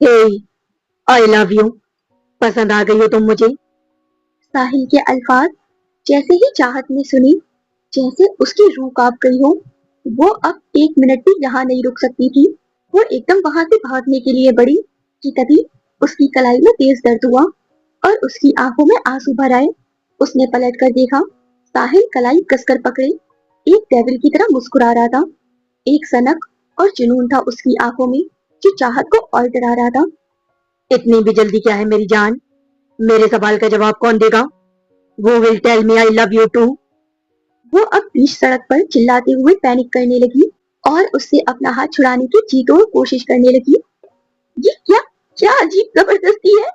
Hey, I love you. पसंद आ गई हो तुम मुझे। साहिल के अल्फाज जैसे ही चाहत ने सुनी, जैसे उसकी रूह कांप गई हो। वो अब एक मिनट भी यहाँ नहीं रुक सकती थी। वो एकदम वहां से भागने के लिए बढ़ी कि तभी उसकी कलाई में तेज दर्द हुआ और उसकी आंखों में आंसू भर आए। उसने पलट कर देखा। साहिल कलाई कसकर पकड़े एक डेविल की तरह मुस्कुरा रहा था। एक सनक और जुनून था उसकी आंखों में जो चाहत को और डरा रहा था। इतनी भी जल्दी क्या है मेरी जान? मेरे सवाल का जवाब कौन देगा? वो will tell me I love you too. वो अब बीच सड़क पर चिल्लाते हुए पैनिक करने लगी और उससे अपना हाथ छुड़ाने की जी तोड़ कोशिश करने लगी। ये क्या क्या अजीब जबरदस्ती है।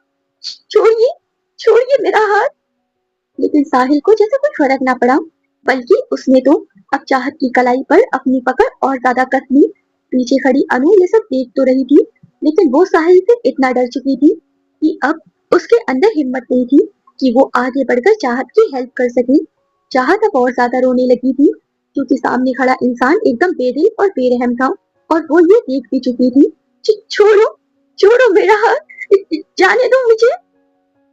छोड़िए, छोड़िए मेरा हाथ। लेकिन साहिल को जैसे कोई फर्क ना पड़ा, बल्कि उसने तो अब चाहत की कलाई पर अपनी पकड़ और ज्यादा कस ली। पीछे खड़ी अनु ये सब देख तो रही थी, लेकिन वो साहिल से इतना डर चुकी थी कि अब उसके अंदर हिम्मत नहीं थी कि वो आगे बढ़कर चाहत की हेल्प कर सके। चाहत अब और ज्यादा रोने लगी थी क्योंकि सामने खड़ा इंसान एकदम बेदिल और बेरहम था और वो ये देख भी चुकी थी। छोड़ो, छोड़ो मेरा हाथ, जाने दो मुझे।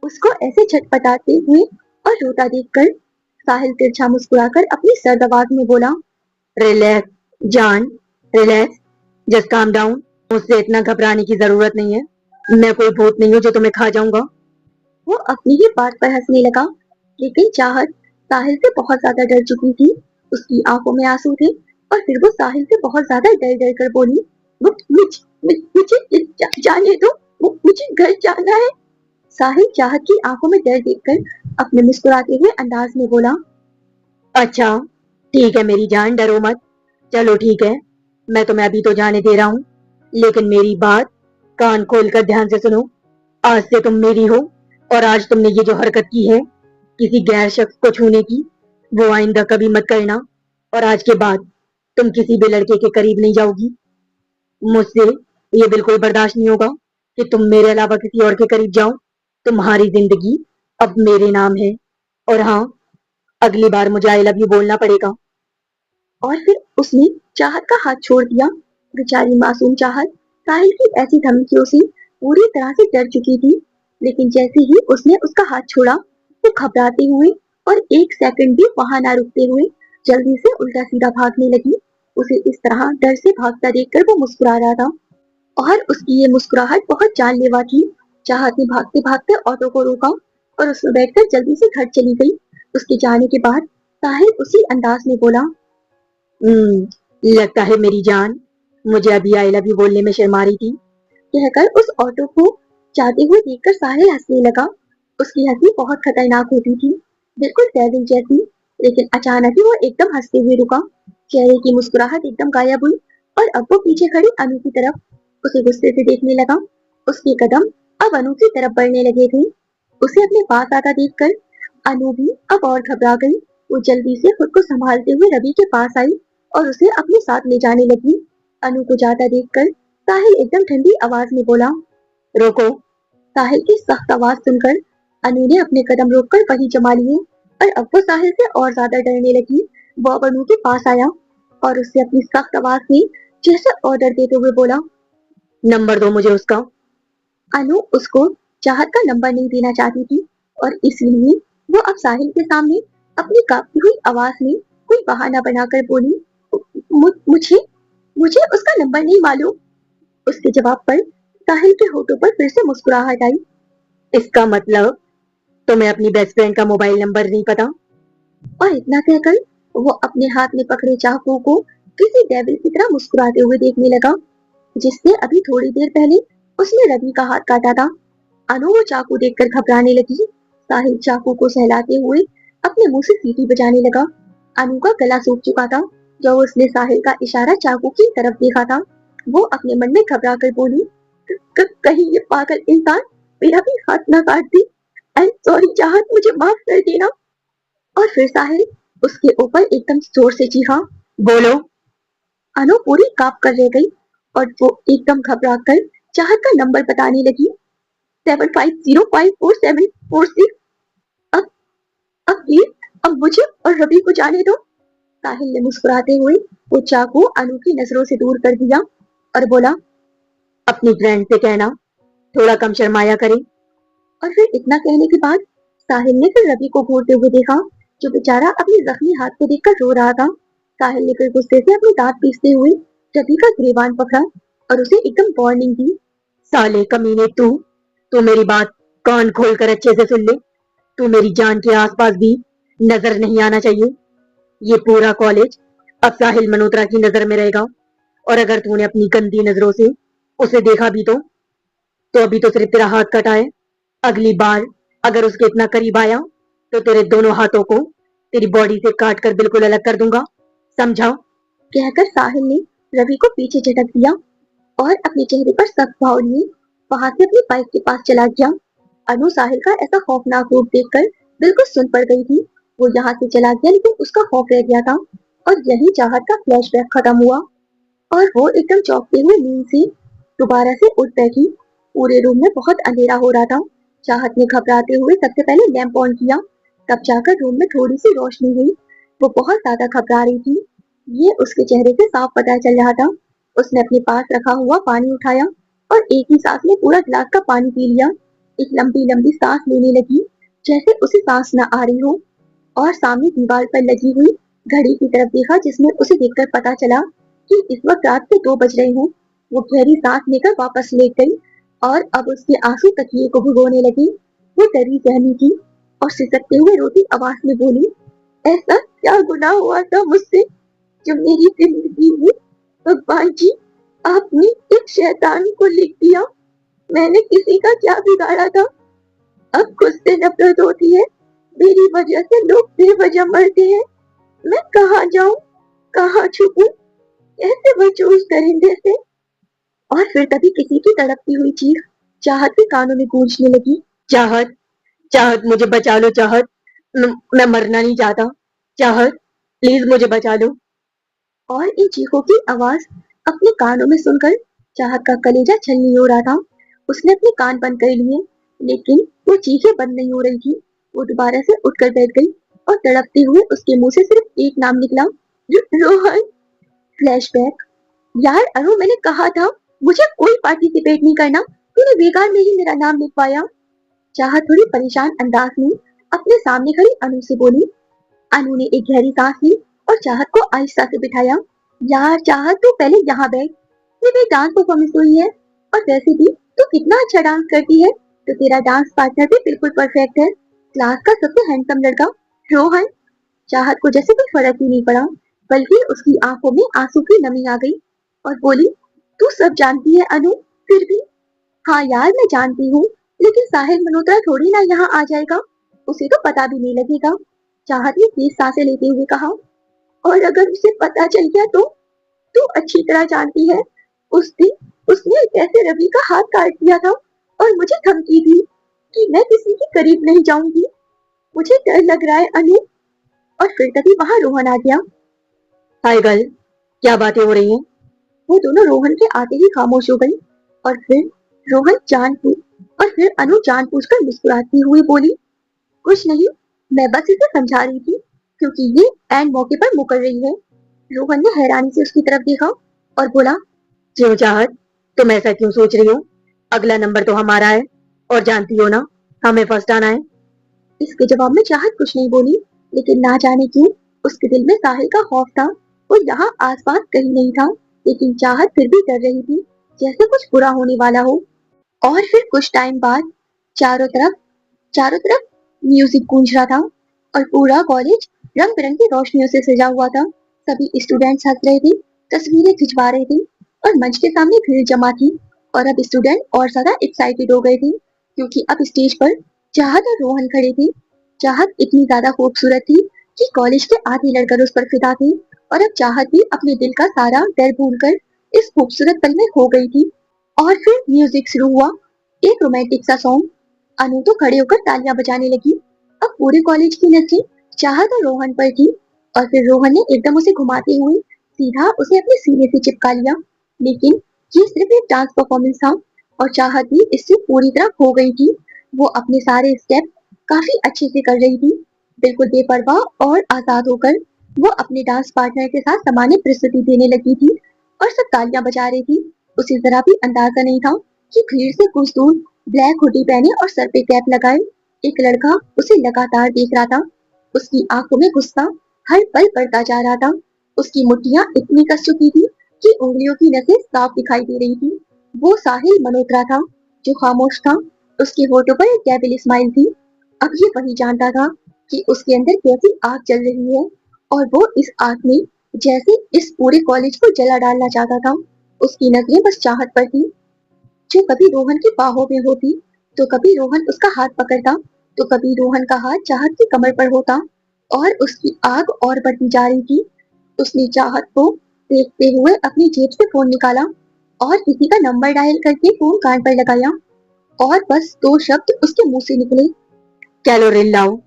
उसको ऐसे छटपटाते हुए और रोता देखकर साहिल तिरछा मुस्कुराकर अपनी सर्द आवाज में बोला। रिलैक्स जान, रिलैक्स, जस्ट काम डाउन। मुझसे इतना घबराने की जरूरत नहीं है। मैं कोई भूत नहीं हूँ जो तुम्हें खा जाऊंगा। वो अपनी ही बात पर हंसने लगा, लेकिन चाहत साहिल से बहुत ज्यादा डर चुकी थी। उसकी आंखों में आंसू थे और फिर वो साहिल से बहुत ज्यादा डर डर कर बोली, मुझे जाने दो, मुझे घर जाना है। साहिल चाहत की आंखों में डर देखकर अपने मुस्कुराते हुए अंदाज में बोला। अच्छा, ठीक है मेरी जान, डरो मत। चलो ठीक है, मैं तुम्हें अभी तो जाने दे रहा हूँ, लेकिन मेरी बात कान खोल कर ध्यान से सुनो। आज से तुम मेरी हो, और आज तुमने ये जो हरकत की है किसी गैर शख्स को छूने की, वो आइंदा कभी मत करना। और आज के बाद तुम किसी भी लड़के के करीब नहीं जाओगी। मुझसे ये बिल्कुल बर्दाश्त नहीं होगा कि तुम मेरे अलावा किसी और के करीब जाओ। तुम्हारी जिंदगी अब मेरे नाम है। और हाँ, अगली बार मुझे आई लव यू बोलना पड़ेगा। और फिर उसने चाहत का हाथ छोड़ दिया। बेचारी मासूम चाहत साहिल की ऐसी धमकियों से पूरी तरह से डर चुकी थी, लेकिन जैसे ही उसने उसका हाथ छोड़ा, वो घबराते हुए और एक सेकंड भी वहां ना रुकते हुए जल्दी से उल्टा सीधा भागने लगी। उसे इस तरह डर से भागता देखकर वो मुस्कुरा रहा था और उसकी ये मुस्कुराहट बहुत जानलेवा थी। चाहत ने भागते भागते ऑटो को रोका और उसमें बैठकर जल्दी से घर चली गई। उसके जाने के बाद साहिल उसी अंदाज में बोला। लगता है मेरी जान मुझे अभी आई लव यू बोलने में शर्मा रही थी। कहकर उस ऑटो को जाते हुए देखकर साहिल हंसने लगा। उसकी हंसी बहुत खतरनाक होती थी, बिल्कुल डेविल जैसी। लेकिन अचानक ही वो एकदम हंसते हुए रुका। चेहरे की मुस्कुराहट एकदम गायब हुई और अब वो पीछे खड़ी अनु की तरफ उसे गुस्से से देखने लगा। उसके कदम अब अनु की तरफ बढ़ने लगे थे। उसे अपने पास आता देखकर अनु भी अब और घबरा गई। वो जल्दी से खुद को संभालते हुए रवि के पास आई और उसे अपने साथ ले जाने लगी। अनु को जाता देखकर साहिल एकदम ठंडी आवाज में बोला। रोको। साहिल की सख्त आवाज सुनकर अनु ने अपने कदम रोककर वहीं जमा लिए और अब वो साहिल से और ज्यादा डरने लगी। वो अब अनु के पास आया और उससे अपनी सख्त आवाज में जैसे ऑर्डर देते हुए बोला। नंबर दो मुझे उसका। अनु उसको चाहत का नंबर नहीं देना चाहती थी और इसलिए वो अब साहिल के सामने अपनी कांपती हुई आवाज में कोई बहाना बनाकर बोली, मुझे मुझे उसका नंबर नहीं मालूम। उसके जवाब पर साहिल के होठों पर फिर से मुस्कुराहट आई। इसका मतलब तुम्हें अपनी बेस्ट फ्रेंड का मोबाइल नंबर नहीं पता? और इतना कहकर वो अपने हाथ में पकड़े चाकू को किसी डेविल की तरह मुस्कुराते हुए देखने लगा, जिसने अभी थोड़ी देर पहले उसने रवि का हाथ काटा था। अनु वो चाकू देखकर घबराने लगी। साहिल चाकू को सहलाते हुए अपने मुंह से सीटी बजाने लगा। अनु का गला सूख चुका था जब उसने साहिल का इशारा चाकू की तरफ देखा था। वो अपने मन में घबरा कर बोली, कहीं ये पागल इंसान मेरा भी हाथ ना काट दे। आई सॉरी चाहत, मुझे माफ कर देना। और फिर साहिल उसके ऊपर एकदम जोर से चीखा। बोलो। अनु पूरी कांप कर रह गई और वो एकदम घबरा कर चाहत का नंबर बताने लगी। 75054746। अब अब प्लीज, अब मुझे और रवि को जाने दो। साहिल ने मुस्कुराते हुए वो चाकू अनु की नजरों से दूर कर दिया और बोला। अपनी फ्रेंड से कहना थोड़ा कम शर्माया करे। और फिर इतना कहने के बाद साहिल ने फिर रवि को घूरते हुए देखा, जो बेचारा अपने जख्मी हाथ को देखकर रो रहा था। साहिल ने फिर गुस्से से अपने दांत पीसते हुए रवि का गिरेबान पकड़ा और उसे एकदम वार्निंग दी। साले कमीने, तू मेरी बात कान खोल कर अच्छे से सुन ले। तू मेरी जान के आसपास भी नजर नहीं आना चाहिए। ये पूरा कॉलेज अब साहिल मल्होत्रा की नजर में रहेगा, और अगर तूने अपनी गंदी नजरों से उसे देखा भी तो अभी तो सिर्फ तेरा हाथ कटा है। अगली बार अगर उसके इतना करीब आया तो तेरे दोनों हाथों को तेरी बॉडी से काट कर बिल्कुल अलग कर दूंगा, समझा? कहकर साहिल ने रवि को पीछे झटक दिया और अपने चेहरे पर सख्त भाव लिए वहां से अपनी बाइक के पास चला गया। अनु साहिल का ऐसा खौफनाक रूप देखकर बिल्कुल सुन पड़ गई थी। वो यहाँ से चला गया, लेकिन उसका खौफ रह गया था। और यही चाहत का फ्लैशबैक खत्म हुआ और वो एकदम चौंकते हुए नींद से दोबारा से उठ बैठी। पूरे रूम में बहुत अंधेरा हो रहा था। चाहत ने घबराते हुए सबसे पहले लैंप ऑन किया, तब जाकर रूम में थोड़ी सी रोशनी हुई। वो बहुत ज्यादा घबरा रही थी, ये उसके चेहरे से साफ पता चल रहा था। उसने अपने पास रखा हुआ पानी उठाया और एक ही सांस में पूरा गिलास का पानी पी लिया। एक लंबी लंबी सांस लेने लगी, जैसे उसे सांस न आ रही हो, और सामने दीवार पर लगी हुई घड़ी की तरफ देखा, जिसमें उसे देखकर पता चला कि इस वक्त रात के 2 बज रहे हैं। वो गहरी सांस लेकर वापस लेट गई और अब उसके आंसू तकिए को भिगोने लगी। वो डरी सहमी थी और सिसकते हुए रोती आवाज में बोली, ऐसा क्या गुनाह हुआ था मुझसे जो मेरी जिंदगी में? भगवान जी, आपने एक शैतान को लिख दिया। मैंने किसी का क्या बिगाड़ा था? अब खुद से नफरत होती है। मेरी वजह से लोग बेवजह मरते हैं। मैं कहाँ जाऊं, कहाँ छुपूं, कैसे बचूं उस दरिंदे से? और फिर तभी किसी की तड़पती हुई चीख चाहत के कानों में गूंजने लगी। चाहत, चाहत मुझे बचा लो चाहत। मैं मरना नहीं चाहता। चाहत, प्लीज मुझे बचा लो। और इन चीखों की आवाज अपने कानों में सुनकर चाहत का कलेजा छलनी हो रहा था। उसने अपने कान बंद कर लिए, लेकिन वो चीखें बंद नहीं हो रही थी। वो दोबारा से उठकर बैठ गई और तड़पते हुए उसके मुंह से सिर्फ एक नाम निकला, रोहन। फ्लैशबैक। यार अनु, मैंने कहा था मुझे कोई पार्टिसिपेट नहीं करना, तूने बेकार में ही मेरा नाम लिखवाया। चाहत थोड़ी परेशान अंदाज में अपने सामने खड़ी अनु से बोली। अनु ने एक गहरी सांस ली और चाहत को आहिस्ता से बिठाया। यार चाहत, तू पहले यहाँ बैठ। ये मेरी डांस परफॉर्मेंस हुई है, और वैसे भी तू कितना अच्छा डांस करती है, तो तेरा डांस पार्टनर भी बिल्कुल परफेक्ट है, क्लास का सबसे हैंडसम लड़का, रोहन। चाहत को जैसे कोई फर्क ही नहीं पड़ा, बल्कि उसकी आंखों में आंसू की नमी आ गई और बोली, तू सब जानती है अनु, फिर भी? हाँ यार, मैं जानती हूँ, लेकिन साहिल मल्होत्रा थोड़ी ना यहाँ आ जाएगा, उसे तो पता भी नहीं लगेगा। चाहत ने तेज सांसें लेते हुए कहा, और अगर उसे पता चल गया तो? तू अच्छी तरह जानती है, उस दिन उसने कैसे रवि का हाथ काट दिया था और मुझे धमकी दी कि मैं किसी के करीब नहीं जाऊंगी। मुझे डर लग रहा है अनु। और फिर तभी वहां रोहन आ गया। हाय गर्ल, क्या बातें हो रही हैं? वो दोनों रोहन के आते ही खामोश हो गई और फिर रोहन जानबूझ और फिर अनु जानबूझकर मुस्कुराती हुई बोली, कुछ नहीं, मैं बस इसे समझा रही थी क्योंकि ये एंड मौके पर मुकर रही है। रोहन ने हैरानी से उसकी तरफ देखा और बोला, क्यों चाहत, तुम ऐसा क्यों सोच रही हो? अगला नंबर तो हमारा है, और जानती हो ना, हमें फर्स्ट आना है। इसके जवाब में चाहत कुछ नहीं बोली, लेकिन ना जाने क्यों उसके दिल में साहिल का खौफ था। वो यहाँ आसपास कहीं नहीं था, लेकिन चाहत फिर भी डर रही थी, जैसे कुछ बुरा होने वाला हो। और फिर कुछ टाइम बाद चारों तरफ चारों तरफ म्यूजिक गूंज रहा था और पूरा कॉलेज रंग बिरंगी रोशनियों से सजा हुआ था। सभी स्टूडेंट्स हंस रहे थे, तस्वीरें खिंचवा रहे थे और मंच के सामने भीड़ जमा थी। और अब स्टूडेंट और ज्यादा एक्साइटेड हो गए थे, क्योंकि अब स्टेज पर चाहत और रोहन खड़े थे। चाहत इतनी ज्यादा खूबसूरत थी कि कॉलेज के आधे लड़कर उस पर फिदा थे, और अब चाहत भी अपने दिल का सारा डर भूलकर इस खूबसूरत पल में खो गई थी। और फिर म्यूजिक शुरू हुआ, एक रोमांटिक सा सॉन्ग। अनु तो खड़े होकर तालियां बजाने लगी। अब पूरे कॉलेज की नजरें चाहत और रोहन पर थी, और फिर रोहन ने एकदम उसे घुमाते हुए सीधा उसे अपने सीने से चिपका लिया। लेकिन ये सिर्फ एक डांस परफॉर्मेंस था और चाहत भी इससे पूरी तरह खो गई थी। वो अपने सारे स्टेप काफी अच्छे से कर रही थी, बिल्कुल बेपरवाह और आजाद होकर वो अपने डांस पार्टनर के साथ सामान्य प्रस्तुति देने लगी थी और सब तालियां बजा रही थी। उसे जरा भी अंदाजा नहीं था कि भीड़ से कुछ दूर ब्लैक हुडी पहने और सर पे कैप लगाए एक लड़का उसे लगातार देख रहा था। उसकी आंखों में गुस्सा हर पल बढ़ता जा रहा था। उसकी मुट्ठियां इतनी कस चुकी थी कि उंगलियों की नसें साफ दिखाई दे रही थी। वो साहिल मल्होत्रा था, जो खामोश था। उसके होठों पर एक डेविल स्माइल थी। अब ये वही जानता था कि उसके अंदर कैसी आग जल रही है, और वो इस आग में जैसे इस पूरे कॉलेज को जला डालना चाहता था। उसकी नजरें बस चाहत पर थी, जो कभी रोहन की बाहों में होती, तो कभी रोहन उसका हाथ पकड़ता, तो कभी रोहन का हाथ चाहत की कमर पर होता। और उसकी आग और बढ़ती जा रही थी। उसने चाहत को देखते हुए अपनी जेब से फोन निकाला और किसी का नंबर डायल करके फोन कान पर लगाया, और बस दो शब्द उसके मुंह से निकले, कैलोरीन लाओ।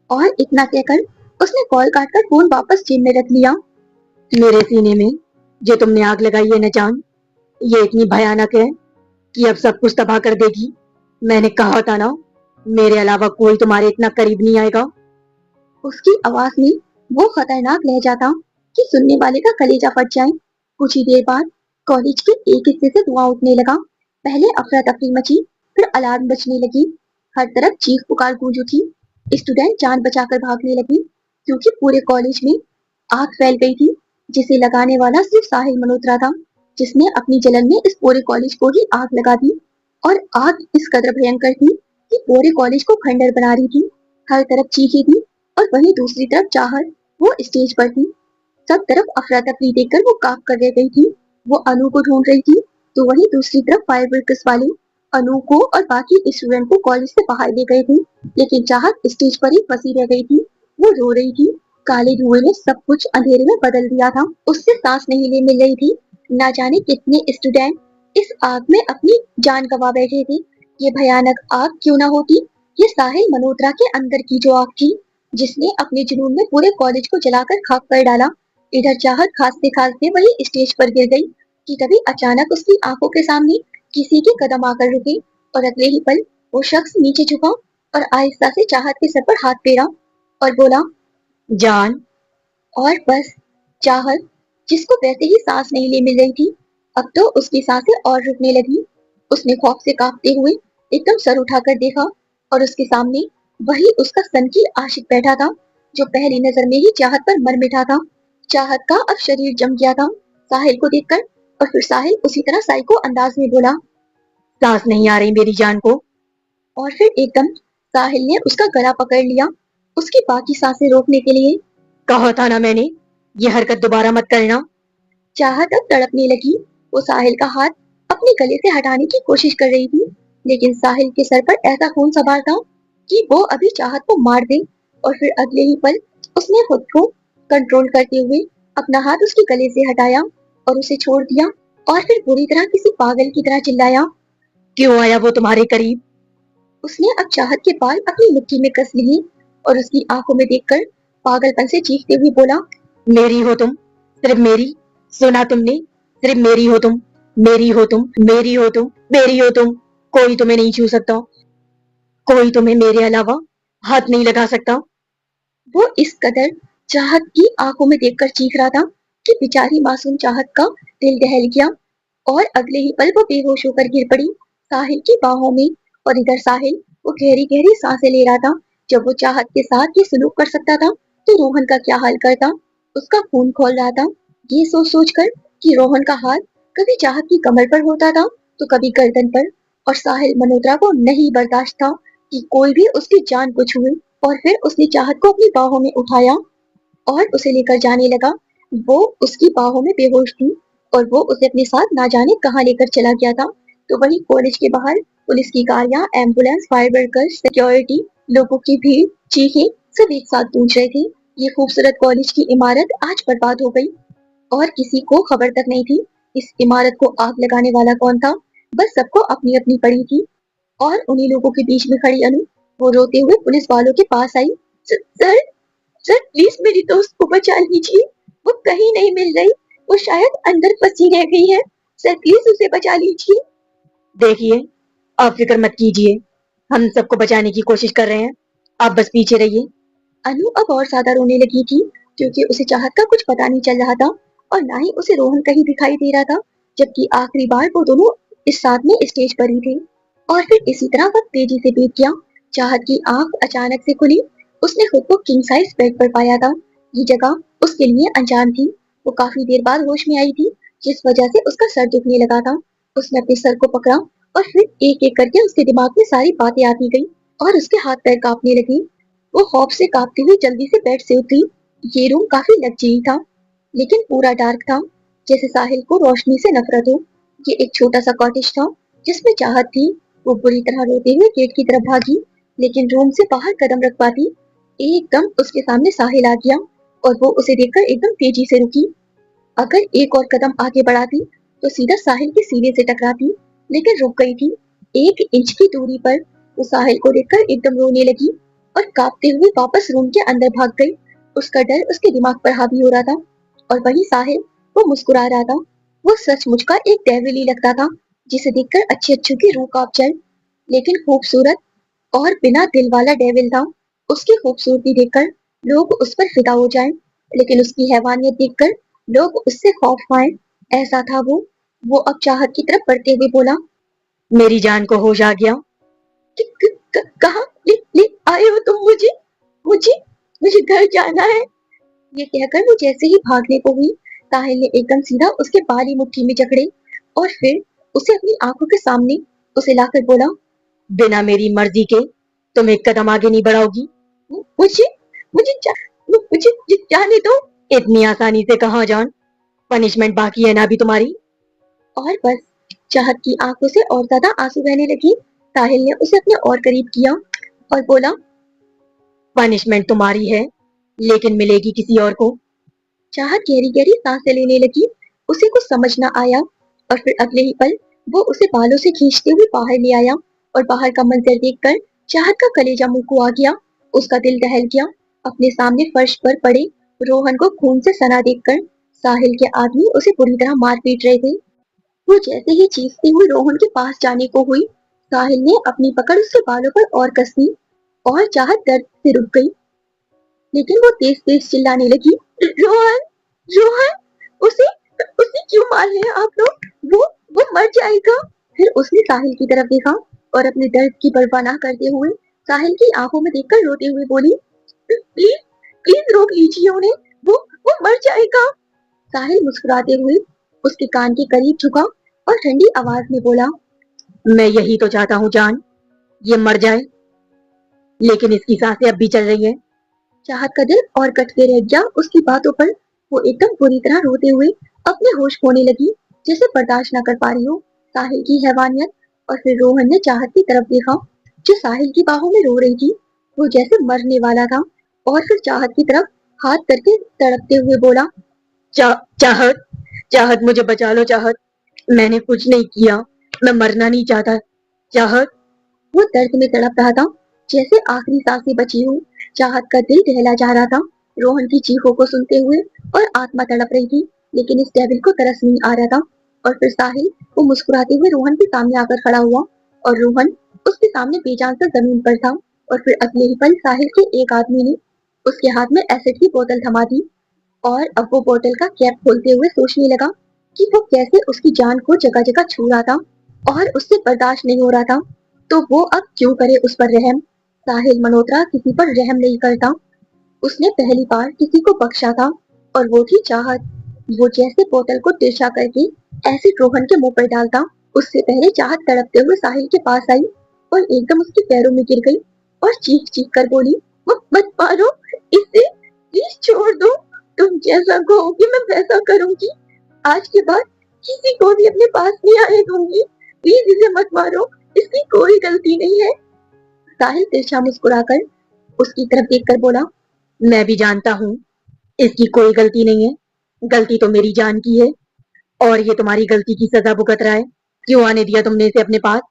और इतना कहकर उसने कॉल काटकर फोन वापस जेब में रख लिया। मेरे सीने में जो तुमने आग लगाई है न जान, ये इतनी भयानक है कि अब सब कुछ तबाह कर देगी। मैंने कहा था ना, मेरे अलावा कोई तुम्हारे इतना करीब नहीं आएगा। उसकी आवाज में वो खतरनाक लहजा था कि सुनने वाले का कलेजा फट जाए। कुछ ही देर बाद कॉलेज के एक हिस्से से धुआं उठने लगा। पहले अफरा तफरी मची, फिर अलार्म बजने लगी। हर तरफ चीख पुकार गूंज उठी। स्टूडेंट जान बचाकर भागने लगे, क्योंकि पूरे कॉलेज में आग फैल गई थी, जिसे लगाने वाला सिर्फ साहिल मल्होत्रा था, जिसने अपनी जलन में इस पूरे कॉलेज को ही आग लगा दी। और आग इस कदर भयंकर थी कि पूरे कॉलेज को खंडर बना रही थी। हर तरफ चीखें थी, और वहीं दूसरी तरफ चाहत, वो स्टेज पर थी। सब तरफ अफरा तफरी देखकर वो कांप कर रह गई थी। वो अनु को ढूंढ रही थी, तो वहीं दूसरी तरफ फायर ब्रिगेड वाले अनु को और बाकी स्टूडेंट को कॉलेज से बाहर ले गए थे। लेकिन चाहत स्टेज पर ही फंसी रह गई थी। वो रो रही थी। काले धुएं ने सब कुछ अंधेरे में बदल दिया था। उससे सांस नहीं ले मिल रही थी। ना जाने कितने स्टूडेंट इस आग में अपनी जान गंवा बैठे थे। ये भयानक आग क्यों ना होती, ये साहिल मल्होत्रा के अंदर की जो आग थी, जिसने अपने जुनून में पूरे कॉलेज को जलाकर खाक कर डाला। इधर चाहत खांसते खांसते वही स्टेज पर गिर गई कि तभी अचानक उसकी आंखों के सामने किसी के कदम आकर रुके, और अगले ही पल वो शख्स नीचे झुका और आहिस्ता से चाहत के सर पर हाथ फेरा और बोला, जान। और बस चाहत, जिसको वैसे ही सांस नहीं ले मिल रही थी, अब तो उसकी सांसें और रुकने लगी। उसने खौफ से कांपते हुए एकदम सर उठाकर देखा, और उसके सामने वही उसका सनकी आशिक बैठा था, जो पहली नजर में ही चाहत पर मर मिटा था। चाहत का अब शरीर जम गया था साहिल को देखकर, और फिर साहिल उसी तरह साइको अंदाज में बोला, सांस नहीं आ रही मेरी जान को। और फिर एकदम साहिल ने उसका गला पकड़ लिया, उसकी बाकी सांसें रोकने के लिए। कहा था ना मैंने, ये हरकत दोबारा मत करना। चाहत अब तड़पने लगी। वो साहिल का हाथ अपने गले से हटाने की कोशिश कर रही थी, लेकिन साहिल के सर पर ऐसा खून सवार था कि वो अभी चाहत को मार दे। और फिर अगले ही पल उसने खुद को कंट्रोल करते हुए अपना हाथ उसके गले से हटाया और उसे छोड़ दिया, और फिर बुरी तरह किसी पागल की तरह चिल्लाया। क्यों आया वो तुम्हारे करीब? उसने अब चाहत के बाल अपनी मुट्ठी में कस लिए और उसकी आंखों में देखकर पागलपन से चीखते हुए बोला, मेरी हो तुम, सिर्फ मेरी। सुना तुमने, सिर्फ मेरी हो तुम, मेरी हो तुम, मेरी हो तुम, मेरी हो तुम। कोई तुम्हें नहीं छू सकता, कोई तुम्हें मेरे अलावा हाथ नहीं लगा सकता। वो इस कदर चाहत की आंखों में देखकर चीख रहा था कि बेचारी मासूम चाहत का दिल दहल गया, और अगले ही पल वो बेहोश होकर गिर पड़ी साहिल की बाहों में। और इधर साहिल वो गहरी गहरी सांसें ले रहा था। जब वो चाहत के साथ ये सलूक कर सकता था, तो रोहन का क्या हाल करता। उसका खून खोल रहा था, ये सोच सोच कर कि रोहन का हाथ कभी चाहत की कमर पर होता था, तो कभी गर्दन पर। और साहिल मल्होत्रा को नहीं बर्दाश्त था कि कोई भी उसकी जान को छुए। और फिर उसने चाहत को अपनी बाहों में उठाया और उसे लेकर जाने लगा। वो उसकी बाहों में बेहोश थी, और वो उसे अपने साथ ना जाने कहाँ लेकर चला गया था। तो वहीं कॉलेज के बाहर पुलिस की गाड़ियां, एम्बुलेंस, फायर ब्रिगेड, सिक्योरिटी, लोगों की भीड़, चीखें सब एक साथ गूंज रहे थे। ये खूबसूरत कॉलेज की इमारत आज बर्बाद हो गई, और किसी को खबर तक नहीं थी इस इमारत को आग लगाने वाला कौन था। बस सबको अपनी अपनी पड़ी थी। और उन्हीं लोगों के बीच में खड़ी अनु, वो रोते हुए पुलिस वालों के पास आई। सर, सर प्लीज मेरी दोस्त को बचा लीजिए, वो कहीं नहीं मिल रही, वो शायद अंदर फंसी रह गई है, सर प्लीज उसे बचा लीजिए। देखिए, आप फिक्र मत कीजिए, हम सबको बचाने की कोशिश कर रहे हैं। आप बस पीछे रहिए। अनु अब और ज्यादा रोने लगी थी, क्योंकि उसे चाहत का कुछ पता नहीं चल रहा था, और ना ही उसे रोहन कहीं दिखाई दे रहा था, जबकि आखिरी बार वो दोनों इस साथ में स्टेज पर ही थे। और फिर इसी तरह वक्त तेजी से बीत गया। चाहत की आंख अचानक से खुली। उसने खुद को किंग साइज बेड पर पाया था। ये जगह उसके लिए अनजान थी। वो काफी देर बाद होश में आई थी, जिस वजह से उसका सर दुखने लगा था। उसने अपने सर को पकड़ा और फिर एक एक करके उसके दिमाग में सारी बातें आती गई और उसके हाथ पैर कांपने लगे। वो खौफ से कांपती हुई जल्दी से बेड से उतरी। ये रूम काफी लग्जरी था, लेकिन पूरा डार्क था, जैसे साहिल को रोशनी से नफरत हो। ये एक छोटा सा कॉटेज था जिसमें चाहत थी। वो बुरी तरह रोते हुए गेट की तरफ भागी, लेकिन रूम से बाहर कदम रख पाती एकदम उसके सामने साहिल आ गया और वो उसे देखकर एकदम तेजी से रुकी। अगर एक और कदम आगे बढ़ाती तो सीधा साहिल के सीने से टकराती, लेकिन रुक गई थी। 1 इंच की दूरी पर वो साहिल को देखकर एकदम रोने लगी और कांपते हुए वापस रूम के अंदर भाग गई। उसका डर उसके दिमाग पर हावी हो रहा था और वही साहिल, वो मुस्कुरा रहा था। वो सचमुच का एक डेविल ही लगता था, जिसे देखकर अच्छे अच्छों की रूह कांप जाए, लेकिन खूबसूरत और बिना दिल वाला डेविल था। उसकी खूबसूरती देखकर लोग उस पर फिदा हो जाएं, लेकिन उसकी हैवानियत देखकर लोग उससे खौफ खाएं। ऐसा था वो अब चाहत की तरफ बढ़ते हुए बोला, मेरी जान को होश आ गया। कहाँ ले आए हो तुम मुझे? मुझे मुझे घर जाना है। ये कहकर वो जैसे ही भागने को हुई, साहिल ने एकदम सीधा उसके बाल ही मुट्ठी में जकड़े और फिर उसे अपनी आंखों के सामने उसे लाकर बोला, बिना मेरी मर्जी के तुम एक कदम आगे नहीं बढ़ाओगी। मुझे मुझे जा, मुझे जाने दो। इतनी आसानी से कहाँ जान, पनिशमेंट बाकी है ना अभी तुम्हारी। और बस चाहत की आंखों से और ज्यादा आंसू बहने लगी। साहिल ने उसे अपने और करीब किया और बोला, पनिशमेंट तुम्हारी है, लेकिन मिलेगी किसी और को। चाहत गहरी गहरी सांसें लेने लगी। उसे कुछ समझ न आया और फिर अगले ही पल वो उसे बालों से खींचते हुए बाहर ले आया और बाहर का मंजर देखकर चाहत का कलेजा मुंह को आ गया। उसका दिल दहल गया। अपने सामने फर्श पर पड़े रोहन को खून से सना देखकर साहिल के आदमी उसे बुरी तरह मार पीट रहे थे। वो जैसे ही चीखती हुई रोहन के पास जाने को हुई, साहिल ने अपनी पकड़ उसके बालों पर और कस दी और चाहत दर्द से रुक गई, लेकिन वो तेज तेज चिल्लाने लगी, रोहन, रोहन, उसे उसे क्यों मार रहे हैं आप लोग? वो मर जाएगा। फिर उसने साहिल की तरफ देखा और अपने दर्द की परवाह न करते हुए साहिल की आंखों में देखकर रोते हुए बोली, प्लीज प्लीज रोक लीजिए उन्हें, वो मर जाएगा। साहिल मुस्कुराते हुए उसके कान के करीब झुका और ठंडी आवाज में बोला, मैं यही तो चाहता हूँ जान, ये मर जाए, लेकिन इसकी सांसें अब भी चल रही हैं। चाहत का दिल और कटके रह गया उसकी बातों पर। वो एकदम बुरी तरह रोते हुए अपने होश खोने लगी, जैसे बर्दाश्त न कर पा रही हो साहिल की हैवानियत। और फिर रोहन ने चाहत की तरफ देखा, जो साहिल की बाहों में रो रही थी। वो जैसे मरने वाला था और फिर चाहत की तरफ हाथ करके तड़पते हुए बोला, चाहत, चाहत मुझे बचा लो चाहत, मैंने कुछ नहीं किया, मैं मरना नहीं चाहता चाहत। वो दर्द में तड़प रहा था, जैसे आखिरी सांसें बची हो। चाहत का दिल दहला जा रहा था रोहन की चीखों को सुनते हुए और आत्मा तड़प रही थी, लेकिन इस डेविल को तरस नहीं आ रहा था। और फिर साहिल, वो मुस्कुराते हुए रोहन के सामने आकर खड़ा हुआ और रोहन उसके सामने बेजान सा जमीन पर था। और फिर अगले ही पल साहिल के एक आदमी ने उसके हाथ में एसिड की बोतल थमा दी और अब वो बोतल का कैप खोलते हुए सोचने लगा कि वो कैसे उसकी जान को जगह जगह छू रहा था और उससे बर्दाश्त नहीं हो रहा था, तो वो अब क्यों करे उस पर रहम। साहिल मल्होत्रा किसी पर रहम नहीं करता। उसने पहली बार किसी को बख्शा था और वो थी चाहत। वो जैसे बोतल को तिरछा करके एसिड रोहन के मुंह पर डालता, उससे पहले चाहत तड़पते हुए साहिल के पास आई और एकदम उसके पैरों में गिर गई और चीख चीख कर बोली, मत मारो इसे, प्लीज छोड़ दो, तुम जैसा कहोगे मैं वैसा करूंगी। आज के बाद किसी को भी अपने पास नहीं आने दूंगी। प्लीज इसे मत मारो, इसकी कोई गलती नहीं है। साहिल तिरछा मुस्कुराकर उसकी तरफ देखकर बोला, मैं भी जानता हूँ इसकी कोई गलती नहीं है, गलती तो मेरी जान की है, और ये तुम्हारी गलती की सजा भुगत रहा है। क्यों आने दिया तुमने इसे अपने पास?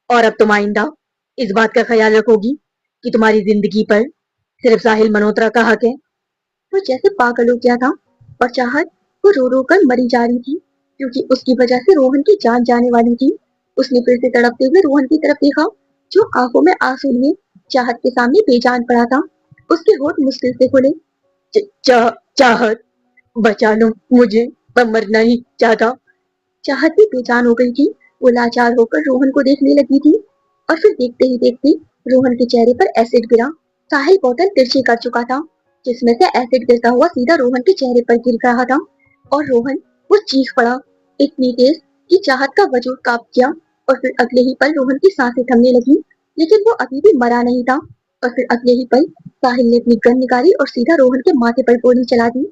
और अब तुम आइंदा इस बात का ख्याल रखोगी कि तुम्हारी जिंदगी पर सिर्फ साहिल मल्होत्रा का हक है। वो जैसे पागल हो गया था और चाहत, वो रो रो कर मरी जा रही थी, क्योंकि उसकी वजह से रोहन की जान जाने वाली थी। उसने फिर से तड़पते हुए रोहन की तरफ देखा, जो आंखों में आंसू लिए चाहत के सामने बेजान पड़ा था। उसके होठ मुश्किल से खुले। चाहत, बचा लो मुझे, मैं मरना नहीं चाहता। चाहत भी बेजान हो गई थी वो लाचार होकर रोहन को देखने लगी थी और फिर देखते ही देखते रोहन के चेहरे पर एसिड गिरा। साहिल बोतल तिरछी कर चुका था, जिसमें से एसिड गिरता हुआ सीधा रोहन के चेहरे पर गिर रहा था और रोहन वो चीख पड़ा इतनी तेज कि चाहत का वजूद कांप गया। और फिर अगले ही पल रोहन की सांसें थमने लगी, लेकिन वो अभी भी मरा नहीं था। और फिर अगले ही पल साहिल ने अपनी गन निकाली और सीधा रोहन के माथे पर गोली चला दी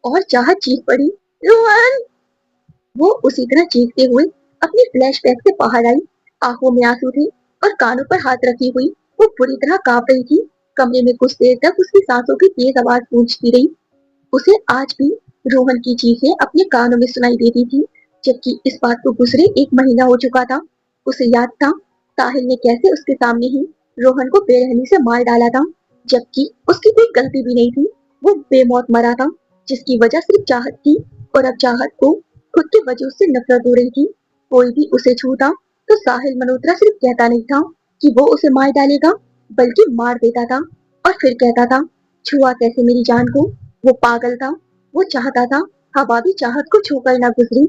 और चाहत चीख पड़ी, रोहन। वो उसी तरह चीखते हुए अपनी फ्लैशबैक से बाहर आई। आंखों में आंसू थे और कानों पर हाथ रखी हुई वो बुरी तरह कांप रही थी। कमरे में कुछ देर तक उसकी सांसों की तेज आवाज गूंजती रही। उसे आज भी रोहन की चीखें अपने कानों में सुनाई देती थी, जबकि इस बात को गुजरे 1 महीना हो चुका था। उसे याद था साहिल ने कैसे उसके सामने ही रोहन को बेरहमी से मार डाला था, जबकि उसकी कोई गलती भी नहीं थी। वो बेमौत मरा था, जिसकी वजह सिर्फ चाहत थी। और अब चाहत को खुद के वजूद से नफरत हो रही थी। कोई भी उसे छूता तो साहिल मल्होत्रा सिर्फ कहता नहीं था कि वो उसे मार डालेगा, बल्कि मार देता था और फिर कहता था, छुआ कैसे मेरी जान को। वो पागल था। वो चाहता था हवा भी चाहत को छूकर ना गुजरी।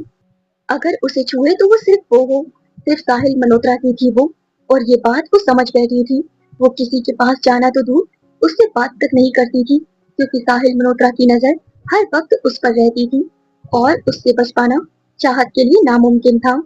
अगर उसे छुए तो वो सिर्फ वो हो, सिर्फ साहिल मल्होत्रा की थी वो। और ये बात वो समझ बैठी थी। वो किसी के पास जाना तो दूर, उससे बात तक नहीं करती थी, क्योंकि साहिल मल्होत्रा की नजर हर वक्त उस पर रहती थी और उससे बच पाना चाहत के लिए नामुमकिन था।